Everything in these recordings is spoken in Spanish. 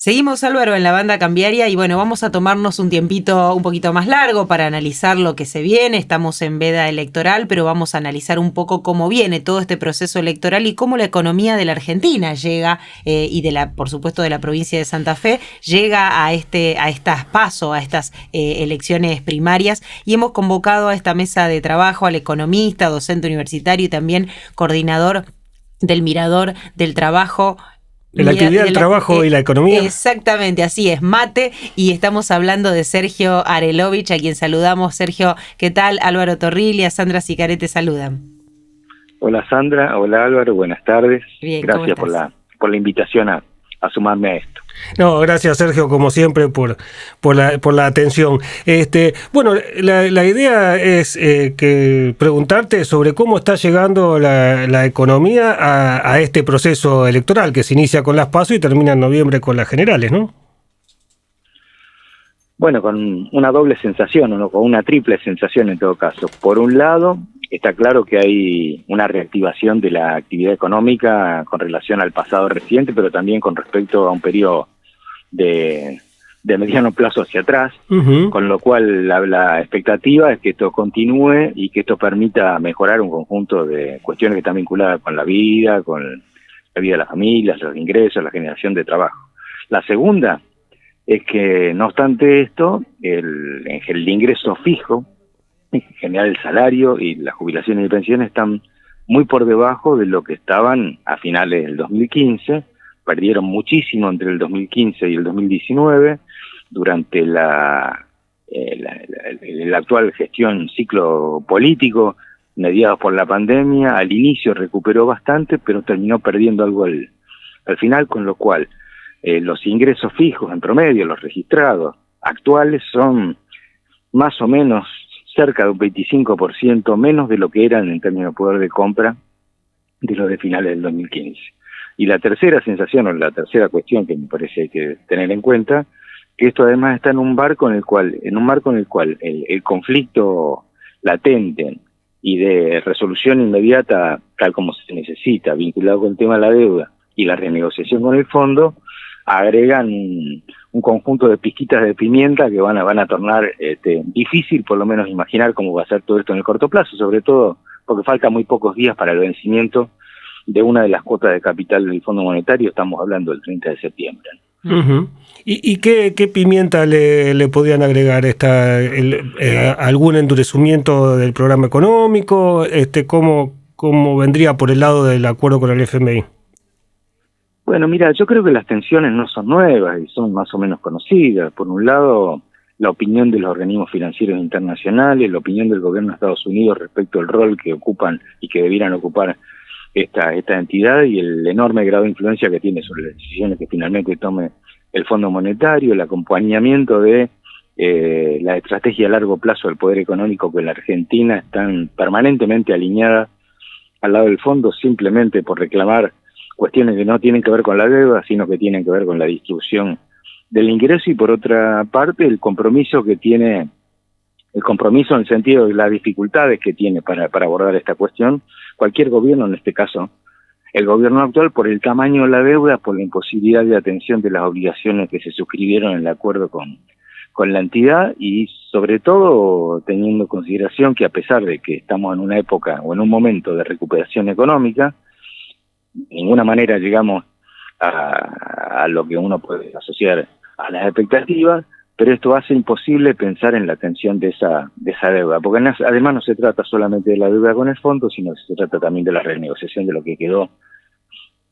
Seguimos, Álvaro, en la banda cambiaria y bueno, vamos a tomarnos un tiempito un poquito más largo para analizar lo que se viene. Estamos en veda electoral, pero vamos a analizar un poco cómo viene todo este proceso electoral y cómo la economía de la Argentina llega y por supuesto, de la provincia de Santa Fe, llega a estas PASO, a estas elecciones primarias, y hemos convocado a esta mesa de trabajo al economista, docente universitario y también coordinador del Mirador del Trabajo. De la actividad del trabajo y la economía. Exactamente, así es, MATE, y estamos hablando de Sergio Arelovich, a quien saludamos. Sergio, ¿qué tal? Álvaro Torril y a Sandra Sicaré te saludan. Hola Sandra, hola Álvaro, buenas tardes. Bien, gracias por la invitación a sumarme a esto. No, gracias Sergio, como siempre, por la atención. Bueno, la idea es que preguntarte sobre cómo está llegando la economía a este proceso electoral que se inicia con las PASO y termina en noviembre con las generales, ¿no? Bueno, con una doble sensación, o con una triple sensación en todo caso. Por un lado, está claro que hay una reactivación de la actividad económica con relación al pasado reciente, pero también con respecto a un periodo de mediano plazo hacia atrás, con lo cual la expectativa es que esto continúe y que esto permita mejorar un conjunto de cuestiones que están vinculadas con la vida de las familias, los ingresos, la generación de trabajo. La segunda es que, no obstante esto, el ingreso fijo, en general el salario y las jubilaciones y pensiones están muy por debajo de lo que estaban a finales del 2015, perdieron muchísimo entre el 2015 y el 2019, durante la actual gestión ciclo político, mediados por la pandemia. Al inicio recuperó bastante, pero terminó perdiendo algo al final, con lo cual los ingresos fijos en promedio, los registrados actuales, son más o menos cerca de un 25% menos de lo que eran en términos de poder de compra de los de finales del 2015. Y la tercera sensación, o la tercera cuestión que me parece hay que tener en cuenta, que esto además está en un marco en el cual el conflicto latente y de resolución inmediata, tal como se necesita, vinculado con el tema de la deuda y la renegociación con el fondo, agregan un conjunto de pizquitas de pimienta que van a tornar difícil por lo menos imaginar cómo va a ser todo esto en el corto plazo, sobre todo porque faltan muy pocos días para el vencimiento de una de las cuotas de capital del Fondo Monetario. Estamos hablando del 30 de septiembre. Uh-huh. ¿Y qué pimienta le podrían agregar? ¿Algún endurecimiento del programa económico? ¿Cómo vendría por el lado del acuerdo con el FMI? Bueno, mira, yo creo que las tensiones no son nuevas y son más o menos conocidas. Por un lado, la opinión de los organismos financieros internacionales, la opinión del gobierno de Estados Unidos respecto al rol que ocupan y que debieran ocupar esta entidad, y el enorme grado de influencia que tiene sobre las decisiones que finalmente tome el Fondo Monetario, el acompañamiento de la estrategia a largo plazo del poder económico, que en la Argentina están permanentemente alineadas al lado del fondo simplemente por reclamar cuestiones que no tienen que ver con la deuda, sino que tienen que ver con la distribución del ingreso. Y por otra parte, el compromiso en el sentido de las dificultades que tiene para abordar esta cuestión cualquier gobierno, en este caso el gobierno actual, por el tamaño de la deuda, por la imposibilidad de atención de las obligaciones que se suscribieron en el acuerdo con la entidad, y sobre todo teniendo en consideración que, a pesar de que estamos en una época o en un momento de recuperación económica, de ninguna manera llegamos a lo que uno puede asociar a las expectativas, pero esto hace imposible pensar en la atención de esa deuda, porque además no se trata solamente de la deuda con el fondo, sino que se trata también de la renegociación de lo que quedó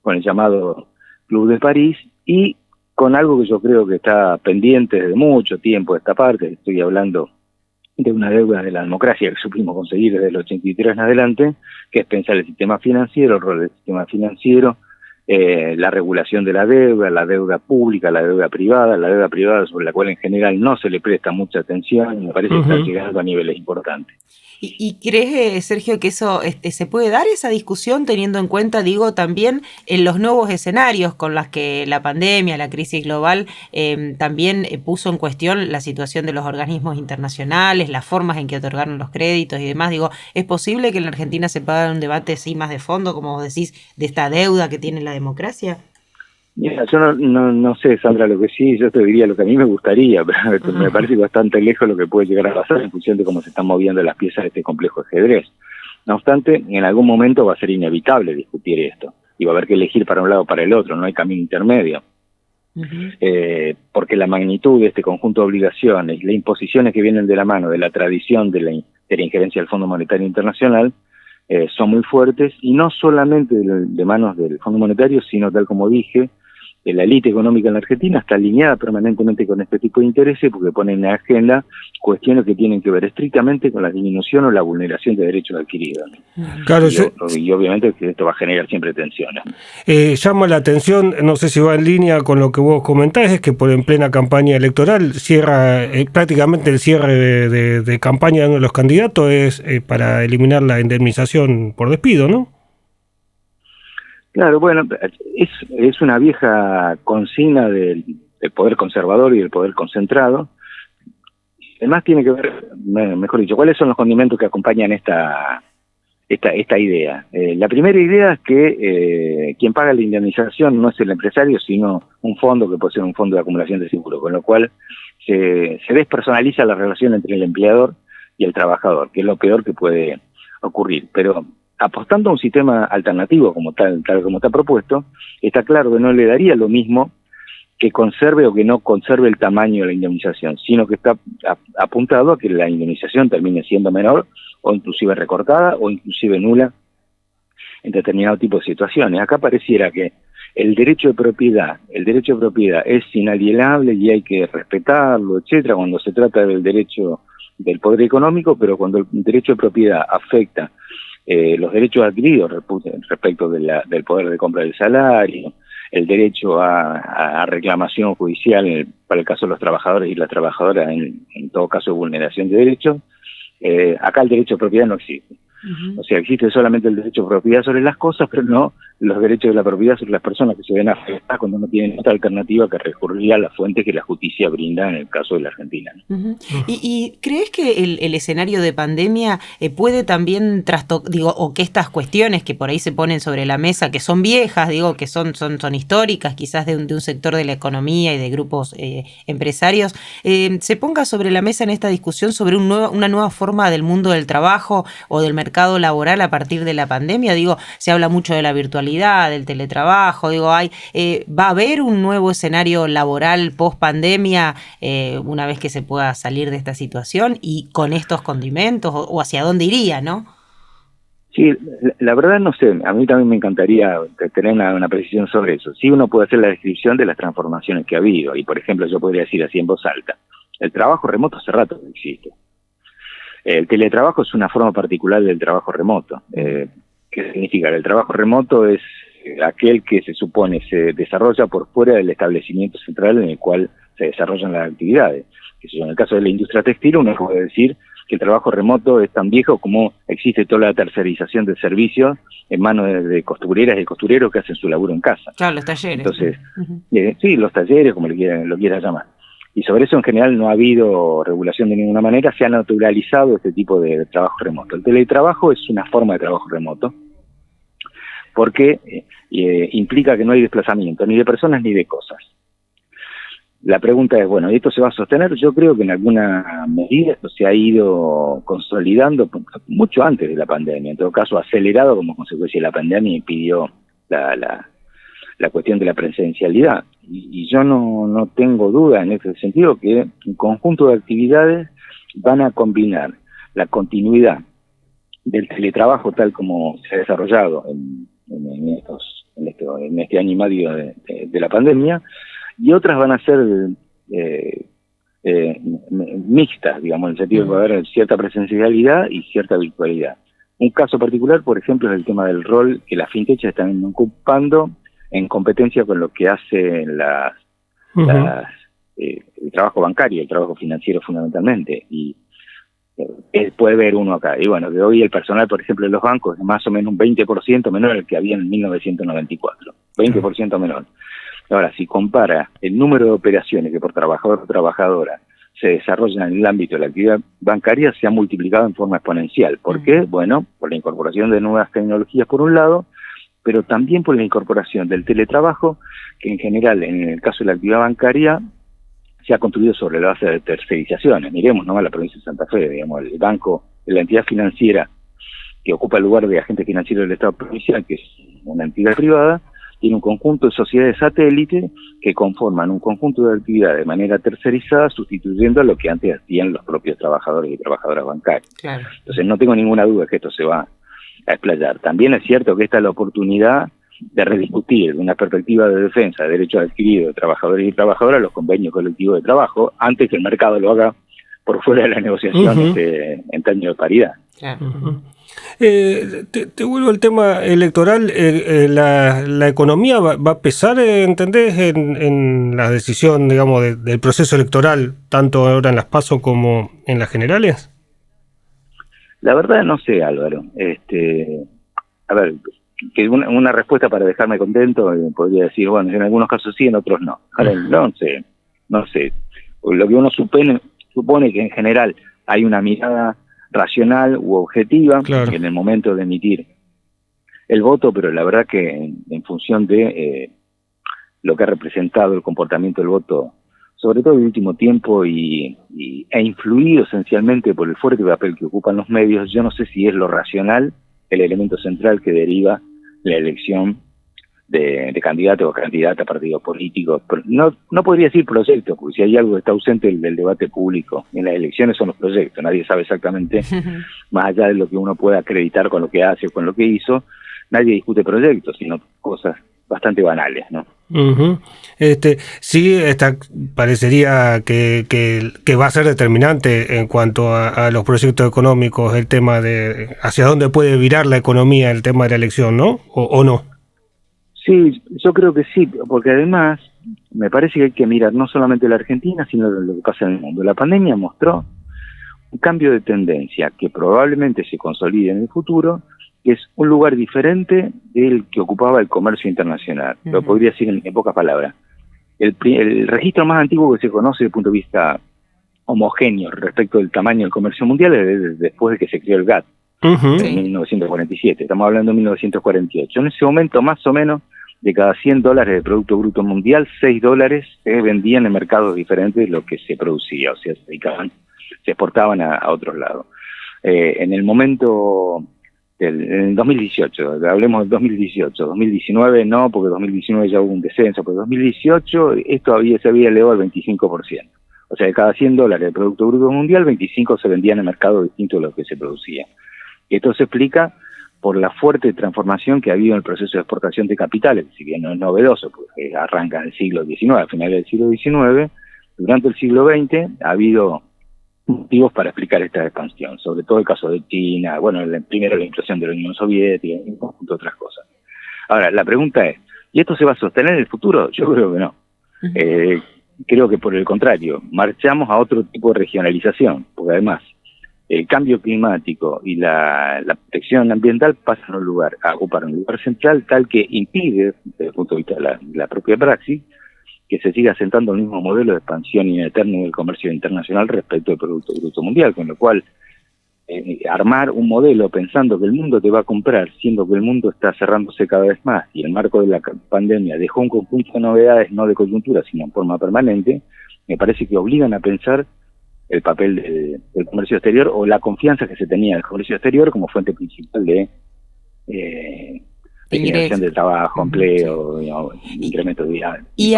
con el llamado Club de París, y con algo que yo creo que está pendiente desde mucho tiempo de esta parte. Estoy hablando de una deuda de la democracia que supimos conseguir desde el 83 en adelante, que es pensar el sistema financiero, el rol del sistema financiero, la regulación de la deuda pública, la deuda privada sobre la cual en general no se le presta mucha atención, y me parece que está llegando a niveles importantes. ¿Y crees, Sergio, que eso se puede dar esa discusión teniendo en cuenta, también en los nuevos escenarios con los que la pandemia, la crisis global también puso en cuestión la situación de los organismos internacionales, las formas en que otorgaron los créditos y demás? ¿Es posible que en la Argentina se pueda dar un debate así más de fondo, como vos decís, de esta deuda que tiene la democracia? Mira, yo no sé, Sandra, lo que sí, yo te diría lo que a mí me gustaría, pero me parece bastante lejos lo que puede llegar a pasar en función de cómo se están moviendo las piezas de este complejo ajedrez. No obstante, en algún momento va a ser inevitable discutir esto, y va a haber que elegir para un lado o para el otro, no hay camino intermedio. Porque la magnitud de este conjunto de obligaciones, las imposiciones que vienen de la mano de la tradición de la injerencia del Fondo Monetario Internacional, son muy fuertes, y no solamente de manos del Fondo Monetario, sino, tal como dije, la élite económica en la Argentina está alineada permanentemente con este tipo de intereses, porque ponen en agenda cuestiones que tienen que ver estrictamente con la disminución o la vulneración de derechos adquiridos. Claro, y obviamente que esto va a generar siempre tensiones. Llama la atención, no sé si va en línea con lo que vos comentás, es que en plena campaña electoral cierra prácticamente el cierre de campaña de uno de los candidatos es para eliminar la indemnización por despido, ¿no? Claro, bueno, es una vieja consigna del poder conservador y del poder concentrado. Además tiene que ver, mejor dicho, cuáles son los condimentos que acompañan esta idea. La primera idea es que quien paga la indemnización no es el empresario, sino un fondo que puede ser un fondo de acumulación de seguro, con lo cual se despersonaliza la relación entre el empleador y el trabajador, que es lo peor que puede ocurrir. Pero apostando a un sistema alternativo como tal como está propuesto, está claro que no le daría lo mismo que conserve o que no conserve el tamaño de la indemnización, sino que está apuntado a que la indemnización termine siendo menor, o inclusive recortada, o inclusive nula en determinado tipo de situaciones. Acá pareciera que el derecho de propiedad es inalienable y hay que respetarlo, etcétera, cuando se trata del derecho del poder económico, pero cuando el derecho de propiedad afecta los derechos adquiridos respecto del poder de compra del salario, el derecho a reclamación judicial para el caso de los trabajadores y las trabajadoras en todo caso de vulneración de derechos, acá el derecho de propiedad no existe. O sea, existe solamente el derecho de propiedad sobre las cosas, pero no los derechos de la propiedad sobre las personas, que se ven afectadas cuando no tienen otra alternativa que recurrir a la fuente que la justicia brinda en el caso de la Argentina, ¿no? ¿Y crees que el escenario de pandemia puede también o que estas cuestiones que por ahí se ponen sobre la mesa, que son viejas, que son históricas, quizás de un sector de la economía y de grupos empresarios, se ponga sobre la mesa en esta discusión sobre una nueva forma del mundo del trabajo o del mercado laboral a partir de la pandemia? Se habla mucho de la virtualidad, del teletrabajo, ¿va a haber un nuevo escenario laboral post pandemia una vez que se pueda salir de esta situación y con estos condimentos, o hacia dónde iría, ¿no? Sí, la verdad no sé, a mí también me encantaría tener una precisión sobre eso. Sí, uno puede hacer la descripción de las transformaciones que ha habido, y por ejemplo yo podría decir así en voz alta: el trabajo remoto hace rato que existe. El teletrabajo es una forma particular del trabajo remoto. ¿Qué significa? El trabajo remoto es aquel que se supone se desarrolla por fuera del establecimiento central en el cual se desarrollan las actividades. En el caso de la industria textil, uno puede decir que el trabajo remoto es tan viejo como existe toda la tercerización de servicios en manos de costureras y costureros que hacen su laburo en casa. Claro, los talleres. Entonces, sí, los talleres, como lo quieras llamar. Y sobre eso en general no ha habido regulación de ninguna manera, se ha naturalizado este tipo de trabajo remoto. El teletrabajo es una forma de trabajo remoto, porque implica que no hay desplazamiento ni de personas ni de cosas. La pregunta es, bueno, ¿y esto se va a sostener? Yo creo que en alguna medida esto se ha ido consolidando mucho antes de la pandemia, en todo caso acelerado como consecuencia de la pandemia, y pidió la cuestión de la presencialidad. Y yo no tengo duda en ese sentido que un conjunto de actividades van a combinar la continuidad del teletrabajo tal como se ha desarrollado en este año y medio de la pandemia, y otras van a ser mixtas, digamos, en el sentido de que va a haber cierta presencialidad y cierta virtualidad. Un caso particular, por ejemplo, es el tema del rol que las fintechs están ocupando en competencia con lo que hacen el trabajo bancario, el trabajo financiero fundamentalmente, y puede ver uno acá. Y bueno, que hoy el personal, por ejemplo, de los bancos es más o menos un 20% menor al que había en 1994, 20% menor. Ahora, si compara el número de operaciones que por trabajador o trabajadora se desarrollan en el ámbito de la actividad bancaria, se ha multiplicado en forma exponencial. ¿Por qué? Bueno, por la incorporación de nuevas tecnologías por un lado, pero también por la incorporación del teletrabajo, que en general, en el caso de la actividad bancaria, se ha construido sobre la base de tercerizaciones. Miremos nomás la provincia de Santa Fe, digamos, el banco, la entidad financiera que ocupa el lugar de agente financiero del Estado provincial, que es una entidad privada, tiene un conjunto de sociedades satélites que conforman un conjunto de actividades de manera tercerizada, sustituyendo a lo que antes hacían los propios trabajadores y trabajadoras bancarias. Claro. Entonces no tengo ninguna duda que esto se va a explayar. También es cierto que esta es la oportunidad de rediscutir de una perspectiva de defensa de derechos adquiridos de trabajadores y trabajadoras los convenios colectivos de trabajo, antes que el mercado lo haga por fuera de la negociación en términos de paridad. Claro. Te vuelvo al tema electoral. La economía va a pesar, ¿entendés?, en la decisión, digamos, del proceso electoral, tanto ahora en las PASO como en las generales. La verdad no sé, Álvaro. A ver, que una respuesta para dejarme contento, podría decir, bueno, en algunos casos sí, en otros no. Ahora, no sé. Lo que uno supone que en general hay una mirada racional u objetiva, claro, en el momento de emitir el voto, pero la verdad que en función de lo que ha representado el comportamiento del voto, sobre todo en el último tiempo, e influido esencialmente por el fuerte papel que ocupan los medios, yo no sé si es lo racional el elemento central que deriva la elección de candidato o candidata a partidos políticos. No podría decir proyectos, porque si hay algo que está ausente del debate público en las elecciones son los proyectos. Nadie sabe exactamente, más allá de lo que uno pueda acreditar con lo que hace o con lo que hizo, nadie discute proyectos, sino cosas bastante banales, ¿no? Sí, parecería que va a ser determinante en cuanto a los proyectos económicos, el tema de hacia dónde puede virar la economía, el tema de la elección, ¿no? ¿O no? Sí, yo creo que sí, porque además me parece que hay que mirar no solamente la Argentina, sino lo que pasa en el mundo. La pandemia mostró un cambio de tendencia que probablemente se consolide en el futuro, que es un lugar diferente del que ocupaba el comercio internacional. Lo podría decir en pocas palabras. El registro más antiguo que se conoce desde el punto de vista homogéneo respecto del tamaño del comercio mundial es después de que se creó el GATT, en 1947. Estamos hablando de 1948. En ese momento, más o menos, de cada $100 de Producto Bruto Mundial, $6 se vendían en mercados diferentes de lo que se producía, o sea, se exportaban a otros lados. En el momento en 2018, hablemos del 2018, 2019 no, porque 2019 ya hubo un descenso, pero 2018 esto se había elevado al 25%. O sea, de cada $100 de Producto Bruto Mundial, 25 se vendían en mercados distintos de lo que se producía. Esto se explica por la fuerte transformación que ha habido en el proceso de exportación de capitales, si bien no es novedoso, porque arranca en el siglo XIX, a finales del siglo XIX, durante el siglo XX ha habido motivos para explicar esta expansión, sobre todo el caso de China, bueno, primero la implosión de la Unión Soviética y un conjunto de otras cosas. Ahora, la pregunta es, ¿y esto se va a sostener en el futuro? Yo creo que no. Creo que por el contrario, marchamos a otro tipo de regionalización, porque además el cambio climático y la protección ambiental pasan a ocupar un lugar central tal que impide, desde el punto de vista de la propia praxis, que se siga asentando el mismo modelo de expansión ineterno del comercio internacional respecto al Producto Bruto Mundial, con lo cual armar un modelo pensando que el mundo te va a comprar, siendo que el mundo está cerrándose cada vez más y el marco de la pandemia dejó un conjunto de novedades no de coyuntura, sino en forma permanente, me parece que obligan a pensar el papel del comercio exterior o la confianza que se tenía del comercio exterior como fuente principal de generación de trabajo, empleo, incremento de divisas. Y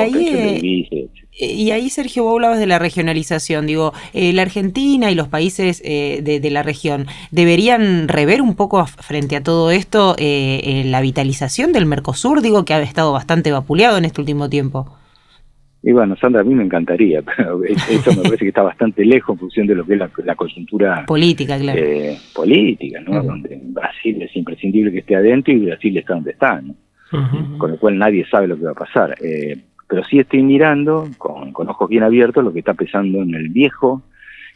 ahí, Sergio, vos hablabas de la regionalización. Digo, la Argentina y los países de la región deberían rever un poco frente a todo esto la vitalización del Mercosur, digo, que ha estado bastante vapuleado en este último tiempo. Y bueno, Sandra, a mí me encantaría, pero eso me parece que está bastante lejos en función de lo que es la coyuntura política, claro. Política, ¿no? Donde Brasil es imprescindible que esté adentro y Brasil está donde está, ¿no? Con lo cual nadie sabe lo que va a pasar. Pero sí estoy mirando con ojos bien abiertos lo que está pasando en el viejo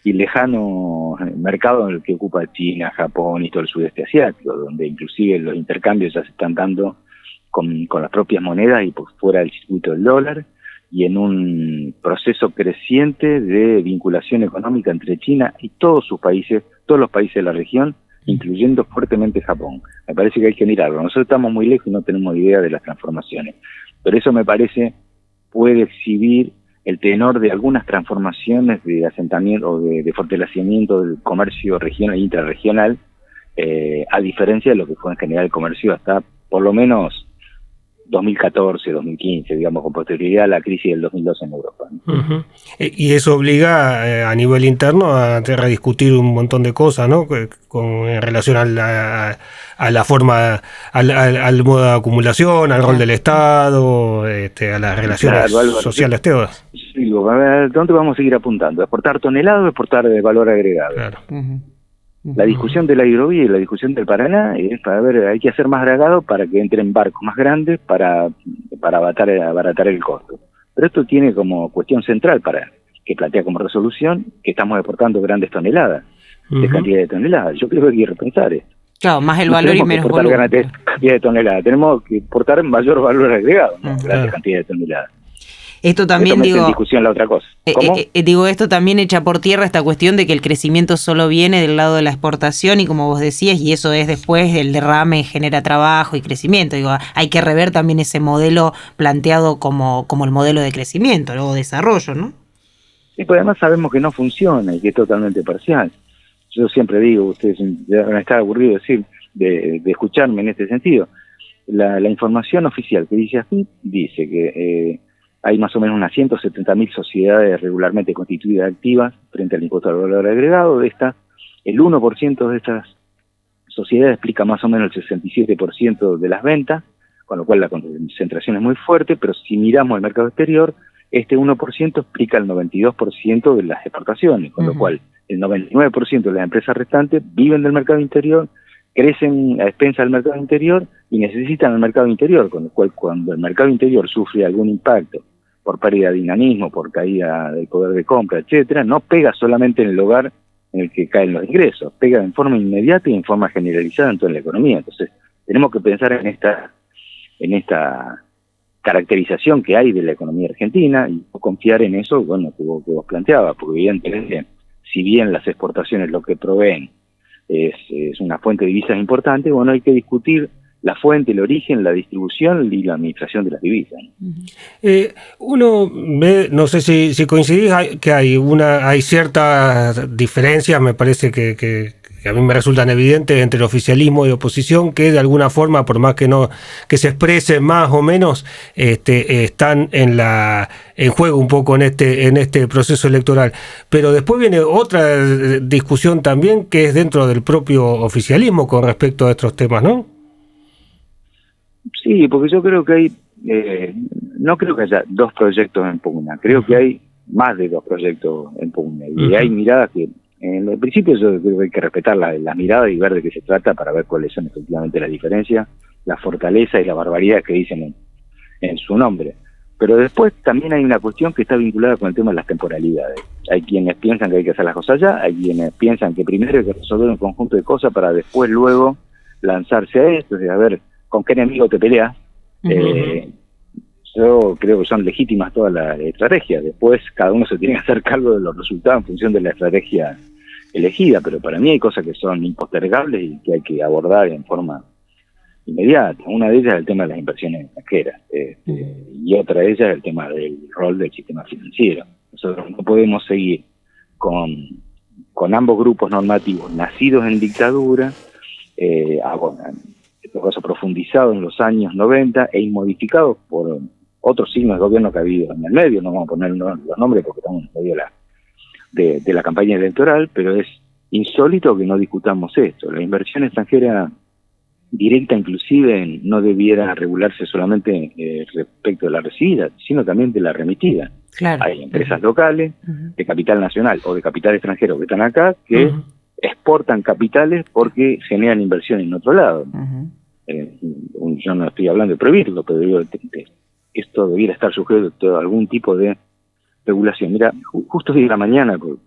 y lejano mercado en el que ocupa China, Japón y todo el sudeste asiático, donde inclusive los intercambios ya se están dando con las propias monedas y por fuera del circuito del dólar, y en un proceso creciente de vinculación económica entre China y todos los países de la región, incluyendo fuertemente Japón. Me parece que hay que mirarlo. Nosotros estamos muy lejos y no tenemos idea de las transformaciones. Pero eso me parece puede exhibir el tenor de algunas transformaciones de asentamiento o de fortalecimiento del comercio regional e intrarregional, a diferencia de lo que fue en general el comercio hasta por lo menos 2014, 2015, digamos, con posterioridad a la crisis del 2012 en Europa. Uh-huh. Y eso obliga a nivel interno a rediscutir un montón de cosas, ¿no? En relación a la forma, al modo de acumulación, al rol del Estado, a las relaciones sociales todas. Sí, a ver, ¿dónde vamos a seguir apuntando? ¿Exportar toneladas o exportar de valor agregado? Claro. Uh-huh. La discusión de la hidrovía y la discusión del Paraná es para ver, hay que hacer más dragado para que entren barcos más grandes para abaratar el costo. Pero esto tiene como cuestión central que plantea como resolución que estamos exportando grandes toneladas, de cantidad de toneladas. Yo creo que hay que repensar esto. Claro, más el valor y menos volumen. Grandes cantidad de toneladas. Tenemos que exportar mayor valor agregado, ¿no? Grandes cantidades de toneladas. Esto también, digo, en discusión la otra cosa. Digo, esto también echa por tierra esta cuestión de que el crecimiento solo viene del lado de la exportación y como vos decías, y eso es después el derrame genera trabajo y crecimiento. Digo, hay que rever también ese modelo planteado como el modelo de crecimiento o desarrollo, ¿no? Sí, pues además sabemos que no funciona y que es totalmente parcial. Yo siempre digo, ustedes van a estar aburridos de escucharme en este sentido. La información oficial que dice así, dice que hay más o menos unas 170.000 sociedades regularmente constituidas activas frente al impuesto al valor agregado. De estas, el 1% de estas sociedades explica más o menos el 67% de las ventas, con lo cual la concentración es muy fuerte, pero si miramos el mercado exterior, este 1% explica el 92% de las exportaciones, con lo cual el 99% de las empresas restantes viven del mercado interior, crecen a expensas del mercado interior y necesitan el mercado interior, con lo cual cuando el mercado interior sufre algún impacto por pérdida de dinamismo, por caída del poder de compra, etcétera, no pega solamente en el lugar en el que caen los ingresos, pega en forma inmediata y en forma generalizada en toda la economía. Entonces, tenemos que pensar en esta caracterización que hay de la economía argentina y no confiar en eso, bueno, que vos planteabas, porque evidentemente, si bien las exportaciones lo que proveen es una fuente de divisas importante, bueno, hay que discutir la fuente, el origen, la distribución y la administración de las divisas. Uno ve, no sé si coincidís, que hay ciertas diferencias, me parece que a mí me resultan evidentes entre el oficialismo y oposición, que de alguna forma, por más que se exprese más o menos, están en juego un poco en este proceso electoral. Pero después viene otra discusión también que es dentro del propio oficialismo con respecto a estos temas, ¿no? Sí, porque yo creo que hay, no creo que haya dos proyectos en pugna, creo que hay más de dos proyectos en pugna, y hay miradas que, en el principio yo creo que hay que respetar la mirada y ver de qué se trata para ver cuáles son efectivamente las diferencias, la fortaleza y la barbaridad que dicen en su nombre. Pero después también hay una cuestión que está vinculada con el tema de las temporalidades. Hay quienes piensan que hay que hacer las cosas ya, hay quienes piensan que primero hay que resolver un conjunto de cosas para después luego lanzarse a esto, a ver con qué enemigo te peleas. Yo creo que son legítimas todas las estrategias. Después cada uno se tiene que hacer cargo de los resultados en función de la estrategia elegida, pero para mí hay cosas que son impostergables y que hay que abordar en forma inmediata. Una de ellas es el tema de las inversiones extranjeras, y otra de ellas es el tema del rol del sistema financiero. Nosotros no podemos seguir con ambos grupos normativos nacidos en dictadura, profundizados en los años 90 e inmodificados por otros signos de gobierno que ha habido en el medio. No vamos a poner los nombres porque estamos en medio de la campaña electoral, pero es insólito que no discutamos esto. La inversión extranjera directa inclusive no debiera regularse solamente respecto de la recibida, sino también de la remitida. Claro. Hay empresas locales de capital nacional o de capital extranjero que están acá que exportan capitales porque generan inversión en otro lado. Yo no estoy hablando de prohibirlo, pero digo, esto debiera estar sujeto a algún tipo de regulación. Mira, justo hoy de la mañana, por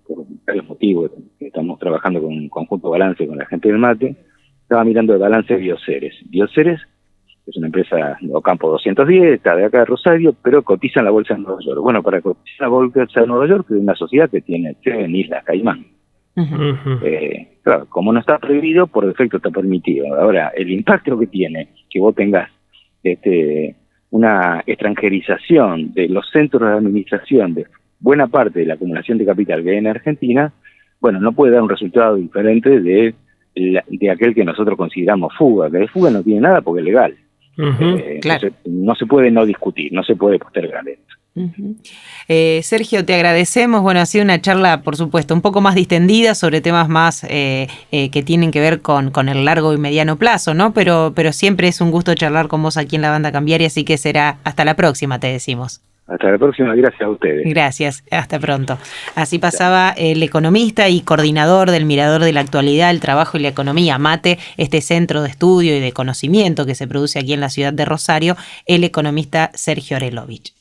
varios motivos, que estamos trabajando con un conjunto balance con la gente del mate, estaba mirando el balance de Bioceres. Bioceres es una empresa de Ocampo 210, está de acá de Rosario, pero cotiza en la bolsa de Nueva York. Bueno, para cotizar en la bolsa de Nueva York es una sociedad que tiene sede en Islas Caimán. Claro, como no está prohibido, por defecto está permitido. Ahora, el impacto que tiene que vos tengas una extranjerización de los centros de administración de buena parte de la acumulación de capital que hay en Argentina, bueno, no puede dar un resultado diferente de aquel que nosotros consideramos fuga, que de fuga no tiene nada porque es legal. Claro. Entonces, no se puede no discutir, no se puede postergar esto. Sergio, te agradecemos. Bueno, ha sido una charla, por supuesto, un poco más distendida sobre temas más que tienen que ver con el largo y mediano plazo, ¿no? Pero siempre es un gusto charlar con vos aquí en la Banda Cambiaria, así que será hasta la próxima, te decimos. Hasta la próxima, gracias a ustedes. Gracias, hasta pronto. Así pasaba el economista y coordinador del Mirador de la Actualidad, el Trabajo y la Economía, MATE, este centro de estudio y de conocimiento que se produce aquí en la ciudad de Rosario, el economista Sergio Orelovich.